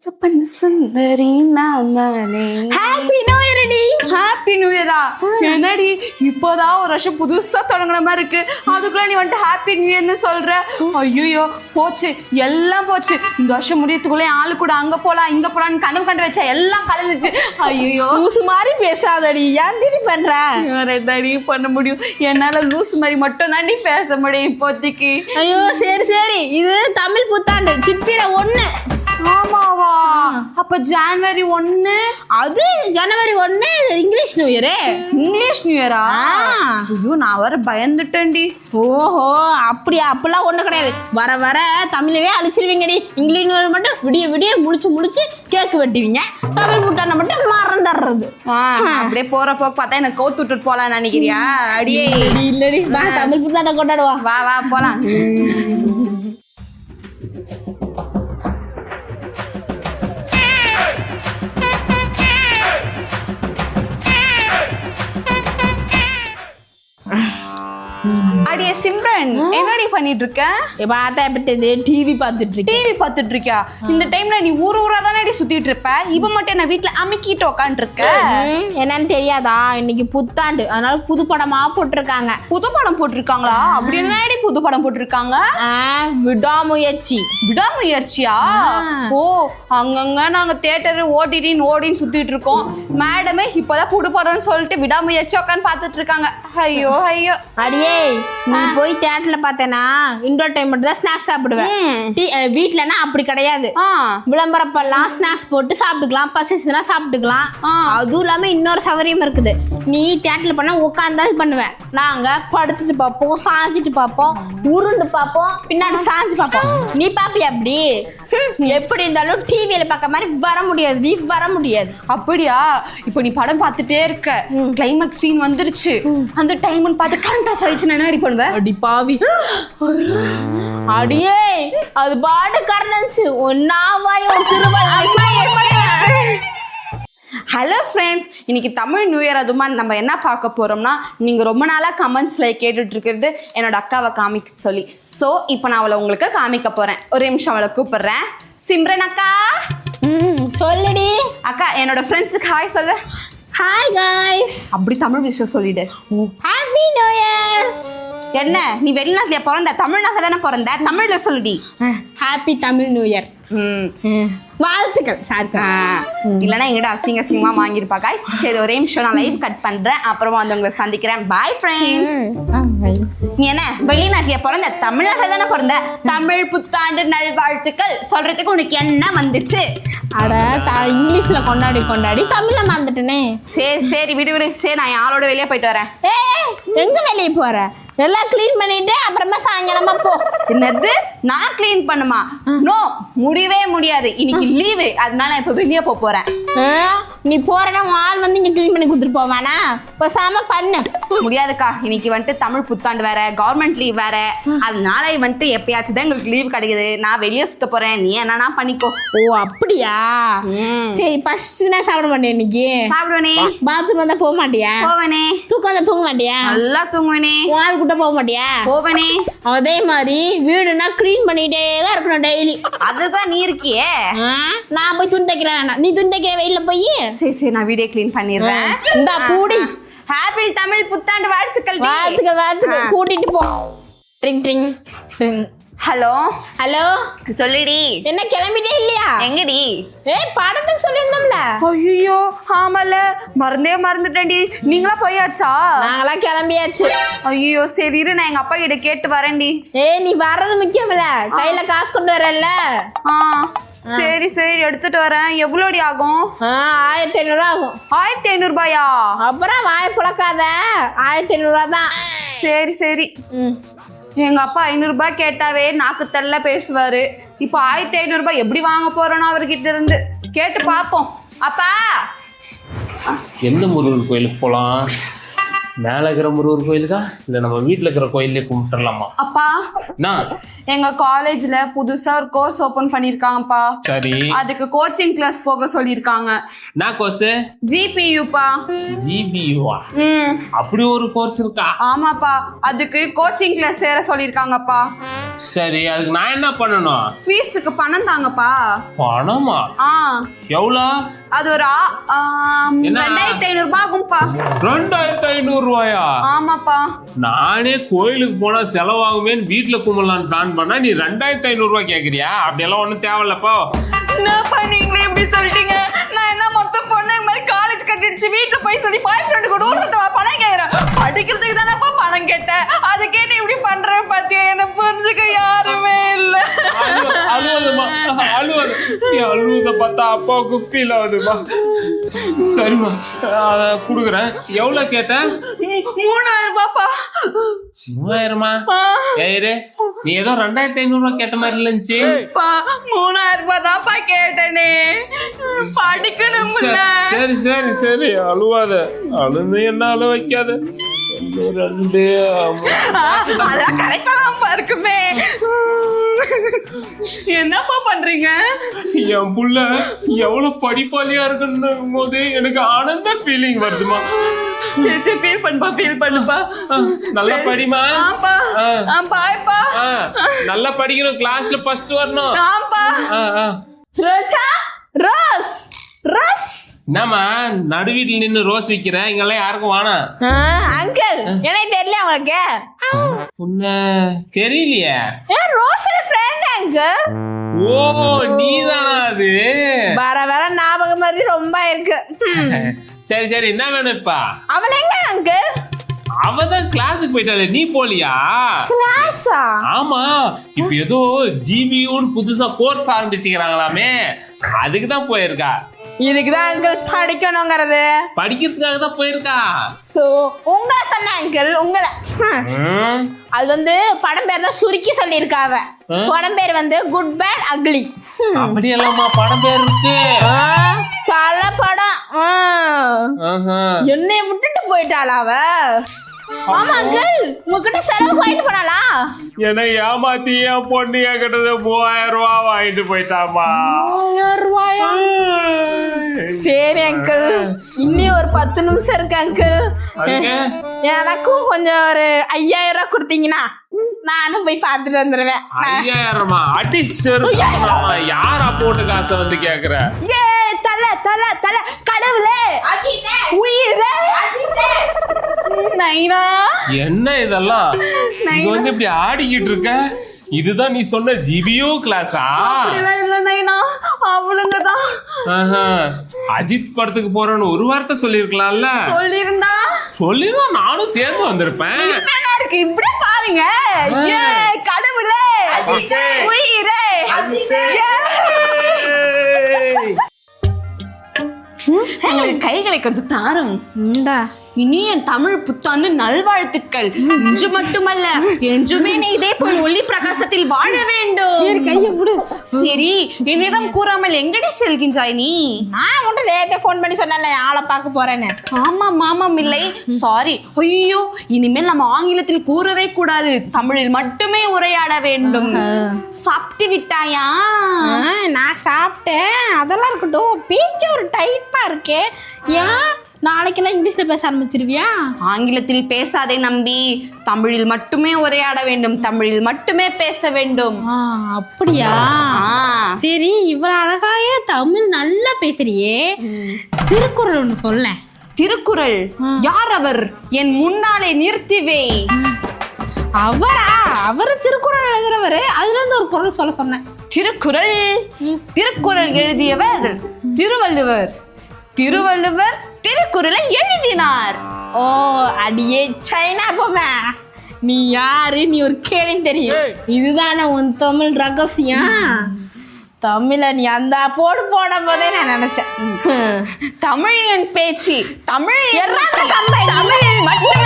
சப்பன் சுந்தரி நான் தானே. ஹாப்பி நியூ இயர் டி. ஹாப்பி நியூ இயரா? என்னடி இப்போதான் ஒரு வருஷம் புதுசா தொடங்குற மாதிரி இருக்கு, அதுக்குள்ள நீ வந்துட்டு ஹாப்பி நியூ இயர்னு சொல்ற? ஐயோ போச்சு, எல்லாம் போச்சு. இந்த வருஷம் முடியறதுக்குள்ளே ஆளு கூட அங்க போலாம் இங்க போலான்னு கனவு கண்டு வச்சா எல்லாம் கலந்துச்சு. ஐயோ லூசு மாதிரி பேசாதடி, ஏன்டி பண்ற? என்னடி பண்ண முடியும், என்னால லூஸ் மாதிரி மட்டும் தாண்டி பேச முடியும் இப்போதைக்கு. ஐயோ சரி சரி, இது தமிழ் புத்தாண்டு சித்திரை 1. ஆமாவா? அப்ப ஜனவரி 1 அது ஜனவரி 1 English new year. English new இயரா? ஐயோ நான் வர பயந்துட்டேன்டி. ஓஹோ அப்படியா? அப்படிலாம் ஒண்ணும் கிடையாது, வர வர தமிழவே அழிச்சிருவீங்கடி. இங்கிலீஷ் நியூ இயர் மட்டும் விடிய விடிய முடிச்சு கேக்கு வெட்டுவீங்க, தமிழ் புத்தாண்டை மட்டும் மறந்துடுறது. அப்படியே போற போக்கு பார்த்தா எனக்கு கவுத்து விட்டுட்டு போலான்னு நினைக்கிறியா? அடியே இல்லடி, தமிழ் புத்தாண்டை கொண்டாடுவா. வா வா போலாம். அடியே சிம்ரன், என்னடி பண்ணிட்டு இருக்க? டிவி பார்த்துட்டு இருக்கேன். டிவி பார்த்துட்டு இருக்கியா? இந்த டைம்ல நீ ஊரா தானே சுத்திட்டு இருப்ப, இப்ப மட்டும் நான் வீட்டுல அமுக்கிட்டு உட்காந்து இருக்க. என்னன்னு தெரியாதா, இன்னைக்கு புத்தாண்டு, அதனால புது படமா போட்டிருக்காங்க. புது படம் போட்டிருக்காங்களா? அப்படி என்னடி புது படம் போட்டிருக்காங்க? விடாமுயற்சி. விடாமுயற்சியா? ஓ, அங்கங்க நாங்க தியேட்டர் ஓடின்னு சுத்திட்டு இருக்கோம். மேடமே இப்பதான் புது படம்னு சொல்லிட்டு விடாமுயற்சி உட்காந்து பார்த்துட்டு இருக்காங்க. ஐயோ ஐயோ. அடியே நீ போய் தியேட்டர்ல பார்த்தேனா இன்டோர் டைம் மட்டும் தான் ஸ்நாக்ஸ் சாப்பிடுவேன். வீட்லனா அப்படி கிடையாது, விளம்பரப்பெல்லாம் ஸ்நாக்ஸ் போட்டு சாப்பிட்டுக்கலாம், பசிச்சுனா சாப்பிட்டுக்கலாம். அதுவும் இல்லாம இன்னொரு சௌகரியம் இருக்குது, நீ தியேட்டர்ல பண்ணா உட்காந்து தான் பண்ணுவேன். நாங்க படுத்துட்டு பார்ப்போம், சாஞ்சிட்டு பார்ப்போம், உருண்டு பார்ப்போம், பின்னாடி சாஞ்சு பார்ப்போம். நீ பாப்பியா அப்படி? எப்படி இருந்தாலும் டிவியில பார்க்க மாதிரி வர முடியாது, நீ வர முடியாது. அப்படியா? இப்போ நீ படம் பார்த்துட்டே இருக்க, கிளைமேக்ஸ் சீன் வந்துருச்சு, அந்த டைம்னு பார்த்து கரண்ட் ஆஃப் ஆயிடுச்சு, என்ன அடி பண்ணுவேன்? அடி பாவி. அடியே அது பாடு கரண்ட்ஸ் ஒன்னாவாயோ ஹலோ ஃப்ரெண்ட்ஸ், இன்னைக்கு தமிழ் நியூ இயர். அதுமா நம்ம என்ன பார்க்க போறோம்னா, நீங்க ரொம்ப நாளா கமெண்ட்ஸ்ல கேட்டுட்டு இருக்கிறது என்னோட அக்காவை காமிக்க சொல்லி. ஸோ இப்போ நான் அவளை உங்களுக்கு காமிக்க போறேன். ஒரு நிமிஷம் அவளை கூப்பிடுறேன். சிம்ரன் அக்கா. சொல்லுடி அக்கா. என்னோட ஃப்ரெண்ட்ஸுக்கு ஹாய் சொல்லு. Hi guys. அப்படி தமிழ் விஷயம் சொல்லிடு. Happy new year. என்ன நீ வெளிநாட்டுல பிறந்த, தமிழ்நாட்டில் தானே பிறந்த, தமிழ்ல சொல்லுடி. Happy Tamil new year. வாழ்த்துக்கள். இல்லைன்னா எங்கிட்ட அசிங்கமா வாங்கியிருப்பா காய்ஸ். சரி ஒரே நிமிஷம் நான் லைவ் கட் பண்றேன், அப்புறமா வந்து உங்களை சந்திக்கிறேன். Bye friends. நீ என்ன வெளிநாட்டில பிறந்த, தமிழ்நாட்டில் தானே பிறந்த, தமிழ் புத்தாண்டு நல்வாழ்த்துக்கள் சொல்றதுக்கு உனக்கு என்ன வந்துச்சு? அட இங்கிலீஷ்ல கொண்டாடி தமிழ்ல மறந்துட்டேனே. சரி சரி விடு. சரி நான் ஆளோட வெளியே போயிட்டு வரேன். எங்க வெளியே போற? எல்லாம் கிளீன் பண்ணிட்டு அப்புறமா சாயங்காலமா போ. என்னது நான் கிளீன் பண்ணுமா? நோ, முடியவே முடியாது. இன்னைக்கு லீவு, அதனால இப்ப வெளியே போறேன். நீ போறனா ஆள் வந்து இங்க கிளீன் பண்ணி கொடுத்துட்டு போவானா? பேசாம பண்ணு. முடியாதுக்கா, இன்னைக்கு வந்துட்டு தமிழ் புத்தாண்டு வேற, கவர்மெண்ட் லீவ் வேற, அதனால வந்துட்டு எப்பயாச்சும் தான் எங்களுக்கு லீவ் கிடைக்குது. நான் வெளியே சுத்த போறேன், நீ என்னன்னா பண்ணிக்கோ. ஓ அப்படியா? சரி ஃபர்ஸ்ட் நான் சாப்பிட மாட்டேன் இன்னைக்கு. சாப்பிடுவனே. பாத்ரூம் வந்தா போக மாட்டியா? போவனே. தூக்கம் வந்தா தூங்க மாட்டியா? நல்லா தூங்குவனே. ஆள் கூட்ட போக மாட்டியா? போவனே. அதே மாதிரி வீடுனா கிளீன் பண்ணிட்டே தான் இருக்கணும் டெய்லி. அதுதான் நீ இருக்கியே. நான் போய் துணி தைக்கிறேன், நீ துணி தைக்கிற வெயில போய். சரி நான் வீடியோ கிளீன் பண்ணிடுறேன். இந்த பூடி. ஹாப்பி தமிழ் புத்தாண்டு வாழ்த்துக்கள். வாழ்த்துக்கள் கூட்டிட்டு போ. Drink drink drink. Hello hello சொல்லுடி. என்ன கிளம்பிட்டே இல்லையா? எங்கடி? படத்துக்கு சொல்லியிருந்தோம்ல. ஐயோ ஆமால, மறந்துட்டேன்டி. நீங்களா போயாச்சா? நாங்களா கிளம்பியாச்சு. ஐயோ சரி இரு, நான் எங்க அப்பா கிட்ட கேட்டு வரேன்டி. நீ வர்றது முக்கியம் இல்ல, கையில காசு கொண்டு வரல. சரி எடுத்துட்டு வரேன். எவ்வளோடி ஆகும்? 1500 ஆகும். 1500 ரூபாயா? அப்புறம் வாய் புழக்காத, 1500 தான். சரி எங்க அப்பா 500 ரூபாய் கேட்டாவே நாக்கு தள்ள பேசுவாரு. இப்போ 1500 ரூபாய் எப்படி வாங்க போறோம் அவர்கிட்ட இருந்து? கேட்டு பாப்போம். அப்பா எந்த முருகன் கோயிலுக்கு போலாம்? மேல இருக்கிற முருகர் கோயிலுக்கா இல்ல நம்ம வீட்டுல இருக்கிற கோயிலே கும்பிட்டுலாமா? அப்பா, எங்க காலேஜ்ல புதுசா ஒரு கோர்ஸ் ஓபன் பண்ணிருக்காங்கப்பா. சரி, அதுக்கு கோச்சிங் கிளாஸ் போக சொல்லிருக்காங்க. நான் கோர்ஸ் ஜிபியூப்பா. ஜிபியூவா? அப்படி ஒரு கோர்ஸ் இருக்கா? ஆமாப்பா, அதுக்கு கோச்சிங் கிளாஸ் சேர சொல்லிருக்காங்கப்பா. சரி, அதுக்கு நான் என்ன பண்ணணும்? ஃபீஸுக்கு பணம் தாங்கப்பா. பணமா? எவ்வளோ? அது ஒரு 2500 ரூபாய் ஆகும்பா. 2500 ரூபாயா? ஆமாப்பா. நானே கோயிலுக்கு போனா செலவாகுமேன்னு வீட்டுல கும்பலான்னு பிளான் பண்ணா நீ 2500 ரூபாய் கேக்குறியா? அப்படியெல்லாம் ஒண்ணும் தேவையில்லப்பா. என்னப்பா நீங்களே இப்படி சொல்லிட்டீங்க? நான் என்ன மொத்த பொண்ணு இந்த மாதிரி காலேஜ் கட்டிடுச்சு வீட்டுல போய் சொல்லி பாய் ஃப்ரெண்டு கூட பணம் கேக்குறேன். படிக்கிறதுக்கு தானப்பா பணம் கேட்டேன். அதுக்கே நீ இப்படி பண்ற பாத்தியா? என்ன புரிஞ்சுக்க யாருமே இல்ல. அழுவதுமா, அழுவது. நீ அழுவத பார்த்தா அப்பாவுக்கு ஃபீல் ஆகுதுமா. சரிம்மா, குடுக்குறேன். எவ்வளவு கேட்டேன்? 3000 ரூபாப்பா. 3000மா? ஏய், நீ ஏதோ 2500 ரூபாய் கேட்ட மாதிரி இருந்துச்சு. 3000 ரூபாய் தான்ப்பா கேட்டேனே. படிக்கணும்ல. சரி சரி சரி, அழுவாத. அழுது என்ன அழ வைக்காத. 2 அதான் கரெக்டா தான்ப்பா இருக்குமே. என்னப்பா பண்றீங்க? என் புள்ள எவ்வளவு படிப்பாளியா இருக்குன்னு போது எனக்கு ஆனந்த ஃபீலிங் வருதுமா. சரி ஃபீல் பண்ணுப்பா. நல்லா படிமா. பாய்ப்பா. நல்லா படிக்கணும், கிளாஸ்ல ஃபர்ஸ்ட் வரணும். ரோஜா, ரோஸ். என்னம்மா நடு வீட்டுல நின்னு ரோஸ் விக்கிறேன்? இங்கெல்லாம் யாருக்கும் வேணாம். அங்கிள், எனக்கு தெரியல உங்களுக்கு. உன்ன தெரியலையே. ரோஸோட ஃப்ரெண்ட் அங்கிள். ஓ, நீதானா அது? வர ஞாபகம் மாதிரி ரொம்ப இருக்கு. சரி சரி, என்ன வேணும் இப்ப? அவன் எங்க அங்கிள்? அவதான் கிளாஸுக்கு போயிட்டாளே, நீ போலியா? கிளாஸா? ஆமா, இப்ப ஏதோ ஜிபியூன்னு புதுசா கோர்ஸ் ஆரம்பிச்சுக்கிறாங்களாமே, அதுக்கு தான் போயிருக்கா. இதுக்குதான் அங்கிள் படிக்கணுங்கிறது. படிக்கிறதுக்காக தான் போயிருக்கா. சோ உங்களை சொன்ன அங்கிள், உங்களை. அது வந்து படம் பேர் தான் சுருக்கி சொல்லியிருக்காவ. படம் பேர் வந்து குட் பேட் அக்லி. அப்படி எல்லாமா படம் பேர் இருக்கு? பல படம். என்னை விட்டுட்டு போயிட்டாளா அவ? ஆமா அங்கிள், உங்ககிட்ட செலவு வாங்கிட்டு போனாளா? என்னை ஏமாத்தி என் பொண்ணு என்கிட்ட 3000 ரூபாய் வாங்கிட்டு போயிட்டாமா. 3000 ரூபாயா? சரி அங்கிள், இன்னும் ஒரு 10 நிமிஷம் இருக்கு அங்கிள். எனக்கும் கொஞ்சம் ஒரு 5000 ரூபாய் கொடுத்தீங்கன்னா நானும் போய் பார்த்துட்டு வந்துடுவேன். 5000மா? அடி சரி, யாரா போட்டு காசை வந்து கேக்குற? ஏ தல தல தல கடவுளே, உயிரே, நைனா. என்ன இதெல்லாம்? இங்க வந்து இப்படி ஆடிக்கிட்டு இருக்க? இதுதான் நீ சொன்ன ஜிபியூ கிளாஸா? இல்ல நைனா, அவளுங்கதான். அஜித் படத்துக்கு போறேன்னு ஒரு வார்த்தை சொல்லிருக்கலாம்ல. சொல்லிருந்தா நானும் சேர்ந்து வந்திருப்பேன். இப்படி பாருங்க. கடவுளே, உயிரே, கைகளை கொஞ்சம் தாரும். இனிய தமிழ் புத்தாண்டு நல்வாழ்த்துக்கள். இன்று மட்டுமல்ல, என்றுமே நீ இதே போல் ஒளி பிரகாசத்தில் வாழ வேண்டும். சரி, என்னிடம் கூறாமல் எங்கடி செல்கின்றாய் நீ? நான் மட்டும் நேத்தே ஃபோன் பண்ணி சொன்னேன்ல ஆளை பார்க்க போறேன்னு. ஆமாம் இல்லை, சாரி. ஐயோ, இனிமேல் நம்ம ஆங்கிலத்தில் கூறவே கூடாது, தமிழில் மட்டுமே உரையாட வேண்டும். சாப்பிட்டு விட்டாயா? நான் சாப்பிட்டேன், அதெல்லாம் இருக்கட்டும். பேச்சு ஒரு டைப்பா இருக்கே, ஏன் நாளைக்கெல்லாம் இங்கிலீஷ்ல பேச ஆரம்பிச்சிருவியா? ஆங்கிலத்தில் பேசாதே நம்பி, தமிழில் மட்டுமே உரையாட வேண்டும், தமிழில் மட்டுமே பேச வேண்டும். அப்படியா? சரி, இவ்வளவு அழகாயே தமிழ் நல்லா பேசுறியே, திருக்குறள் ஒண்ணு சொல்ல. திருக்குறள்? யார் அவர்? என் முன்னாலே நிறுத்திவே. அவரா? அவரு திருக்குறள் எழுதுறவரு, அதுல இருந்து ஒரு குறள் சொல்ல சொன்னேன். திருக்குறள்? திருக்குறள் எழுதியவர் திருவள்ளுவர். திருவள்ளுவர் திருக்குறளை எழுதினார். ஓ, அடியே சைனா பொம்மை, நீ யாரு? நீ ஒரு கேள்வி தெரியும். இதுதானே உன் தமிழ் ரகசியம். தமிழ நீ அந்த போடும் போதே நான் நினைச்சேன். தமிழின் பேச்சு, தமிழில் மட்டும்